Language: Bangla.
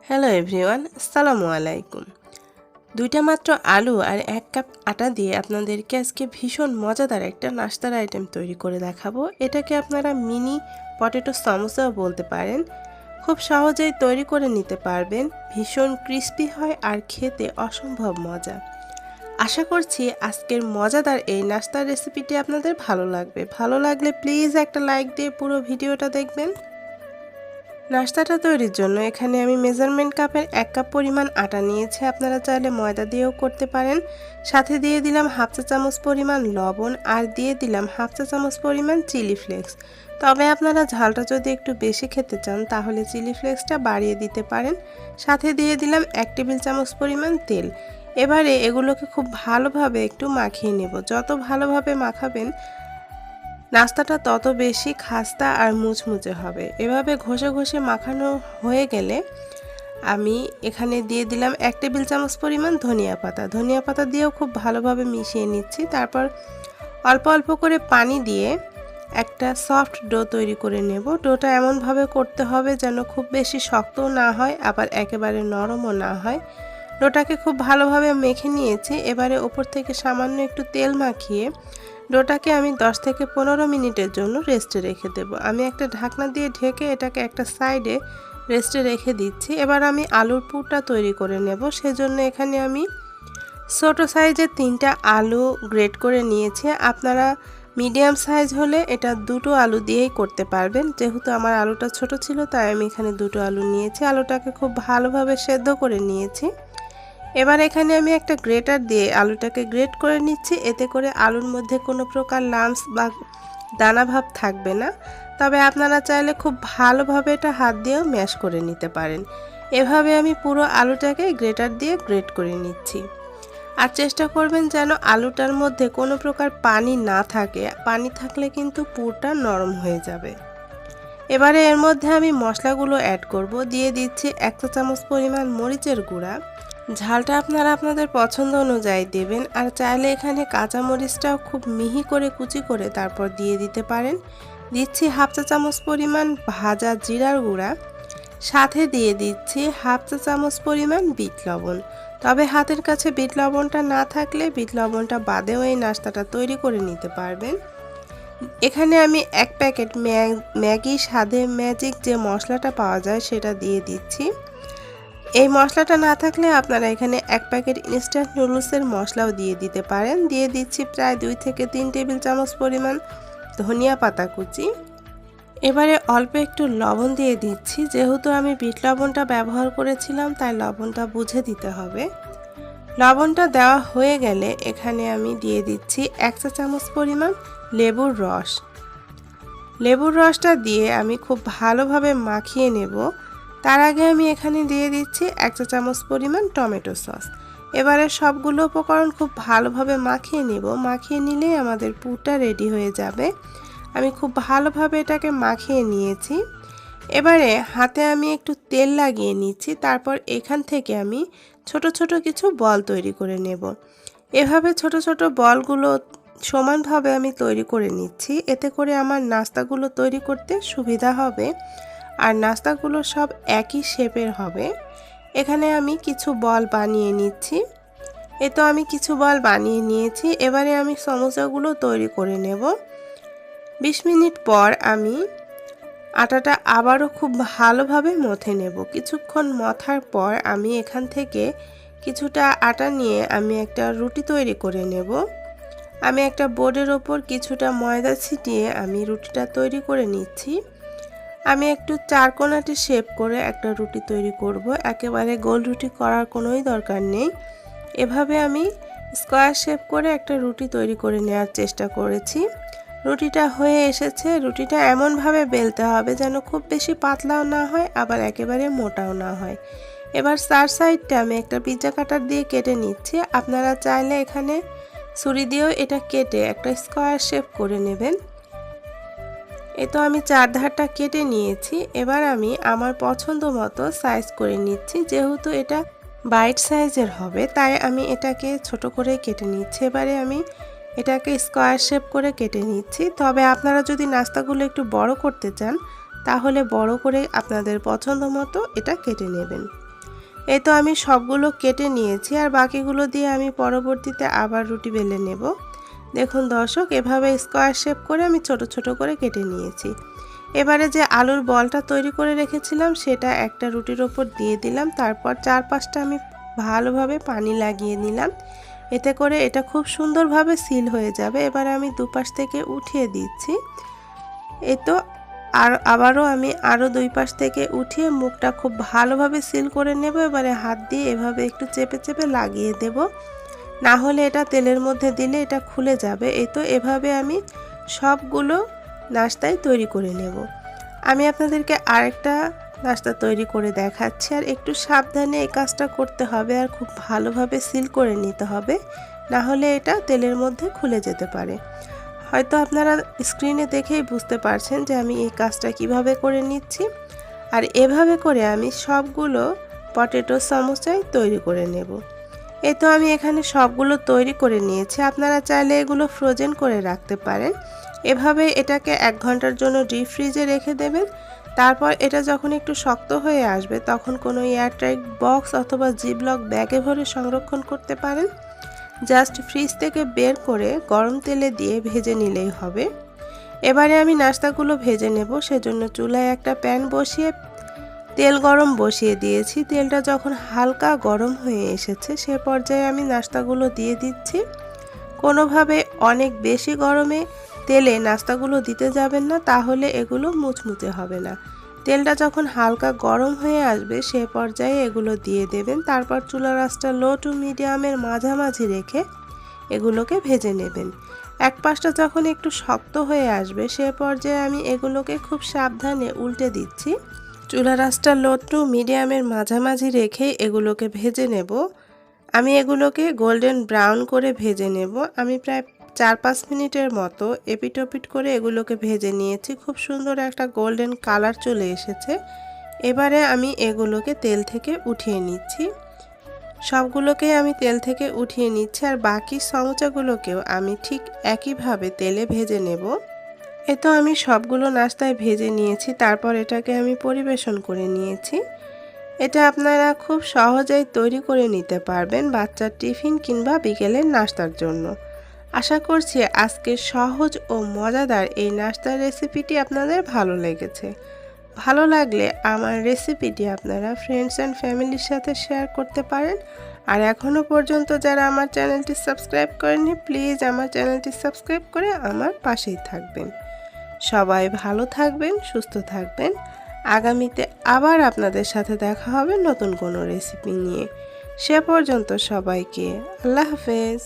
হ্যালো এভরিওয়ান, আসসালামু আলাইকুম। দুইটা মাত্র আলু আর 1 কাপ আটা দিয়ে আপনাদেরকে আজকে ভীষণ মজাদার একটা নাস্তার আইটেম তৈরি করে দেখাবো। এটাকে আপনারা মিনি পটেটো সামোসাও বলতে পারেন। খুব সহজেই তৈরি করে নিতে পারবেন। ভীষণ ক্রিস্পি হয় আর খেতে অসম্ভব মজা। আশা করছি আজকের মজাদার এই নাস্তার রেসিপিটি আপনাদের ভালো লাগবে। ভালো লাগলে প্লিজ একটা লাইক দিয়ে পুরো ভিডিওটা দেখবেন। নাস্তাটা তৈরির জন্য এখানে আমি মেজারমেন্ট কাপের 1 কাপ পরিমাণ আটা নিয়েছি। আপনারা চাইলে ময়দা দিয়েও করতে পারেন। সাথে দিয়ে দিলাম হাফ চা চামচ পরিমাণ লবণ আর দিয়ে দিলাম হাফ চা চামচ পরিমাণ চিলি ফ্লেক্স। তবে আপনারা ঝালটা যদি একটু বেশি খেতে চান তাহলে চিলি ফ্লেক্সটা বাড়িয়ে দিতে পারেন। সাথে দিয়ে দিলাম 1 টেবিল চামচ পরিমাণ তেল। এবারে এগুলোকে খুব ভালোভাবে একটু মাখিয়ে নেব। যত ভালোভাবে মাখাবেন নাস্তাটা তত বেশি খাস্তা আর মুচমুচে হবে। এভাবে ঘষে ঘষে মাখানো হয়ে গেলে আমি এখানে দিয়ে দিলাম 1 টেবিল চামচ পরিমাণ ধনিয়া পাতা। ধনিয়া পাতা দিয়েও খুব ভালোভাবে মিশিয়ে নিচ্ছি। তারপর অল্প অল্প করে পানি দিয়ে একটা সফট ডো তৈরি করে নেব। ডোটা এমনভাবে করতে হবে যেন খুব বেশি শক্তও না হয় আবার একেবারে নরমও না হয়। ডোটাকে খুব ভালোভাবে মেখে নিয়েছি। এবারে উপর থেকে সামান্য একটু তেল মাখিয়ে ডোটাকে আমি 10 থেকে 15 মিনিটের জন্য রেস্টে রেখে দেব। আমি একটা ঢাকনা দিয়ে ঢেকে এটাকে একটা সাইডে রেস্টে রেখে দিচ্ছি। এবার আমি আলুর পুরটা তৈরি করে নেব। সেজন্য এখানে আমি ছোট সাইজের 3টা আলু গ্রেট করে নিয়েছি। আপনারা মিডিয়াম সাইজ হলে এটা দুটো আলু দিয়েই করতে পারবেন। যেহেতু আমার আলুটা ছোট ছিল তাই আমি এখানে দুটো আলু নিয়েছি। আলুটাকে খুব ভালোভাবে সেদ্ধ করে নিয়েছি। এবার এখানে আমি একটা গ্রেটার দিয়ে আলুটাকে গ্রেট করে নিচ্ছি। এতে করে আলুর মধ্যে কোনো প্রকার লাম্পস বা দানা ভাব থাকবে না। তবে আপনারা চাইলে খুব ভালোভাবে এটা হাত দিয়েও ম্যাশ করে নিতে পারেন। এভাবে আমি পুরো আলুটাকে গ্রেটার দিয়ে গ্রেট করে নিচ্ছি। আর চেষ্টা করবেন যেন আলুটার মধ্যে কোনো প্রকার পানি না থাকে। পানি থাকলে কিন্তু পুরটা নরম হয়ে যাবে। এবারে এর মধ্যে আমি মশলাগুলো অ্যাড করব। দিয়ে দিচ্ছি 1 চা চামচ পরিমাণ মরিচের গুঁড়া। ঝালটা আপনারা আপনাদের পছন্দ অনুযায়ী দেবেন। আর চাইলে এখানে কাঁচা মরিচটাও খুব মিহি করে কুচি করে তারপর দিয়ে দিতে পারেন। দিচ্ছি হাফ চা চামচ পরিমাণ ভাজা জিরার গুঁড়া। সাথে দিয়ে দিচ্ছি হাফ চা চামচ পরিমাণ বিট লবণ। তবে হাতের কাছে বিট লবণটা না থাকলে বিট লবণটা বাদেও এই নাস্তাটা তৈরি করে নিতে পারবেন। এখানে আমি 1 প্যাকেট ম্যাগি স্বাদে ম্যাজিক যে মশলাটা পাওয়া যায় সেটা দিয়ে দিচ্ছি। এই মশলাটা না থাকলে আপনারা এখানে 1 প্যাকেট ইনস্ট্যান্ট নুডলসের মশলাও দিয়ে দিতে পারেন। দিয়ে দিচ্ছি প্রায় 2 থেকে 3 টেবিল চামচ পরিমাণ ধনিয়া পাতা কুচি। এবারে অল্প একটু লবণ দিয়ে দিচ্ছি। যেহেতু আমি বিট লবণটা ব্যবহার করেছিলাম তাই লবণটা বুঝে দিতে হবে। লবণটা দেওয়া হয়ে গেলে এখানে আমি দিয়ে দিচ্ছি 1 চা চামচ পরিমাণ লেবুর রস। লেবুর রসটা দিয়ে আমি খুব ভালোভাবে মাখিয়ে নেব। তার আগে আমি এখানে দিয়ে দিচ্ছি 1 চা চামচ পরিমাণ টমেটো সস। এবারে সবগুলো উপকরণ খুব ভালোভাবে মাখিয়ে নেব। মাখিয়ে নিলেই আমাদের পুরটা রেডি হয়ে যাবে। আমি খুব ভালোভাবে এটাকে মাখিয়ে নিয়েছি। এবারে হাতে আমি একটু তেল লাগিয়ে নিচ্ছি। তারপর এখান থেকে আমি ছোট ছোট কিছু বল তৈরি করে নেব। এভাবে ছোট ছোট বলগুলো সমানভাবে আমি তৈরি করে নিচ্ছি। এতে করে আমার নাস্তাগুলো তৈরি করতে সুবিধা হবে আর নাস্তাগুলো সব একই শেপের হবে। এখানে আমি কিছু বল বানিয়ে নিচ্ছি। তো আমি কিছু বল বানিয়ে নিয়েছি। এবারে আমি সমোসাগুলো তৈরি করে নেব। 20 মিনিট পর আমি আটাটা আবারও খুব ভালোভাবে মথে নেব। কিছুক্ষণ মথার পর আমি এখান থেকে কিছুটা আটা নিয়ে আমি একটা রুটি তৈরি করে নেব। আমি একটা বোর্ডের ওপর কিছুটা ময়দা ছিটিয়ে আমি রুটিটা তৈরি করে নিচ্ছি। আমি একটু চারকোনাটি শেপ করে একটা রুটি তৈরি করব। একেবারে গোল রুটি করার কোনোই দরকার নেই। এভাবে আমি স্কোয়ার শেপ করে একটা রুটি তৈরি করে নেওয়ার চেষ্টা করেছি। রুটিটা হয়ে এসেছে। রুটিটা এমনভাবে বেলতে হবে যেন খুব বেশি পাতলাও না হয় আবার একেবারে মোটাও না হয়। এবার চার সাইডটা আমি একটা পিৎজা কাটার দিয়ে কেটে নিচ্ছি। আপনারা চাইলে এখানে ছুরি দিয়েও এটা কেটে একটা স্কোয়ার শেপ করে নেবেন। তো আমি চার ধারটা কেটে নিয়েছি। এবার আমি আমার পছন্দ মতো সাইজ করে নিচ্ছি। যেহেতু এটা বাইট সাইজের হবে তাই আমি এটাকে ছোট করে কেটে নিচ্ছি। এবারে আমি এটাকে স্কোয়ার শেপ করে কেটে নিচ্ছি। তবে আপনারা যদি নাস্তাগুলো একটু বড় করতে চান তাহলে বড় করে আপনাদের পছন্দ মতো এটা কেটে নেবেন। এই তো আমি সবগুলো কেটে নিয়েছি আর বাকিগুলো দিয়ে আমি পরবর্তীতে আবার রুটি বেলে নেব। দেখুন দর্শক, এভাবে স্কোয়ার শেপ করে আমি ছোট ছোট করে কেটে নিয়েছি। এবারে যে আলুর বলটা তৈরি করে রেখেছিলাম সেটা একটা রুটির ওপর দিয়ে দিলাম। তারপর 4-5টা আমি ভালোভাবে পানি লাগিয়ে নিলাম। এতে করে এটা খুব সুন্দরভাবে সিল হয়ে যাবে। এবারে আমি দুপাশ থেকে উঠিয়ে দিচ্ছি। এই তো আবারও আমি আরও 2 পাশ থেকে উঠিয়ে মুখটা খুব ভালোভাবে সিল করে নেব। এবারে হাত দিয়ে এভাবে একটু চেপে চেপে লাগিয়ে দেব, না হলে এটা তেলের মধ্যে দিলে এটা খুলে যাবে। এই তো এভাবে আমি সবগুলো নাস্তায় তৈরি করে নেব। আমি আপনাদেরকে আরেকটা নাস্তা তৈরি করে দেখাচ্ছি, আর একটু সাবধানে এই কাজটা করতে হবে আর খুব ভালোভাবে সিল করে নিতে হবে, না হলে এটা তেলের মধ্যে খুলে যেতে পারে। হয়তো আপনারা স্ক্রিনে দেখেই বুঝতে পারছেন যে আমি এই কাজটা কিভাবে করে নিচ্ছি। আর এভাবে করে আমি সবগুলো পটেটো সমোসাই তৈরি করে নেব। এই তো আমি এখানে সবগুলো তৈরি করে নিয়েছি। আপনারা চাইলে এগুলো ফ্রোজেন করে রাখতে পারেন। এভাবে এটাকে 1 ঘন্টার জন্য ডিপ ফ্রিজে রেখে দেবেন। তারপর এটা যখন একটু শক্ত হয়ে আসবে তখন কোনো এয়ারটাইট বক্স অথবা জিপলক ব্যাগে ভরে সংরক্ষণ করতে পারেন। জাস্ট ফ্রিজ থেকে বের করে গরম তেলে দিয়ে ভেজে নিলেই হবে। এবারে আমি নাস্তাগুলো ভেজে নেব। সেজন্য চুলায় একটা প্যান বসিয়ে তেল গরম বসিয়ে দিয়েছি। তেলটা যখন হালকা গরম হয়ে এসেছে সে পর্যায়ে আমি নাস্তাগুলো দিয়ে দিচ্ছি। কোনোভাবে অনেক বেশি গরমে তেলে নাস্তাগুলো দিতে যাবেন না, তাহলে এগুলো মুচমুচে হবে না। তেলটা যখন হালকা গরম হয়ে আসবে সে পর্যায়ে এগুলো দিয়ে দেবেন। তারপর চুলার আঁচটা লো টু মিডিয়ামের মাঝামাঝি রেখে এগুলোকে ভেজে নেবেন। এক পাশটা যখন একটু শক্ত হয়ে আসবে সে পর্যায়ে আমি এগুলোকে খুব সাবধানে উল্টে দিচ্ছি। চুলার আঁচটা লো টু মিডিয়ামের মাঝামাঝি রেখে এগুলোকে ভেজে নেব। আমি এগুলোকে গোল্ডেন ব্রাউন করে ভেজে নেব। আমি প্রায় 4-5 মিনিটের মতো এপিট ওপিট করে এগুলোকে ভেজে নিয়েছি। খুব সুন্দর একটা গোল্ডেন কালার চলে এসেছে। এবারে আমি এগুলোকে তেল থেকে উঠিয়ে নিচ্ছি। সবগুলোকে আমি তেল থেকে উঠিয়ে নিচ্ছি আর বাকি সমোসাগুলোকেও আমি ঠিক একইভাবে তেলে ভেজে নেব। এ তো আমি সবগুলো নাস্তায় ভেজে নিয়েছি। তারপর এটাকে আমি পরিবেশন করে নিয়েছি। এটা আপনারা খুব সহজেই তৈরি করে নিতে পারবেন বাচ্চার টিফিন কিংবা বিকেলের নাস্তার জন্য। আশা করছি আজকের সহজ ও মজাদার এই নাস্তার রেসিপিটি আপনাদের ভালো লেগেছে। ভালো লাগলে আমার রেসিপিটি আপনারা ফ্রেন্ডস অ্যান্ড ফ্যামিলির সাথে শেয়ার করতে পারেন। আর এখনও পর্যন্ত যারা আমার চ্যানেলটি সাবস্ক্রাইব করেননি প্লিজ আমার চ্যানেলটি সাবস্ক্রাইব করে আমার পাশেই থাকবেন। সবাই ভালো থাকবেন, সুস্থ থাকবেন। আগামীতে আবার আপনাদের সাথে দেখা হবে নতুন কোনো রেসিপি নিয়ে। সে পর্যন্ত সবাইকে আল্লাহ হাফেজ।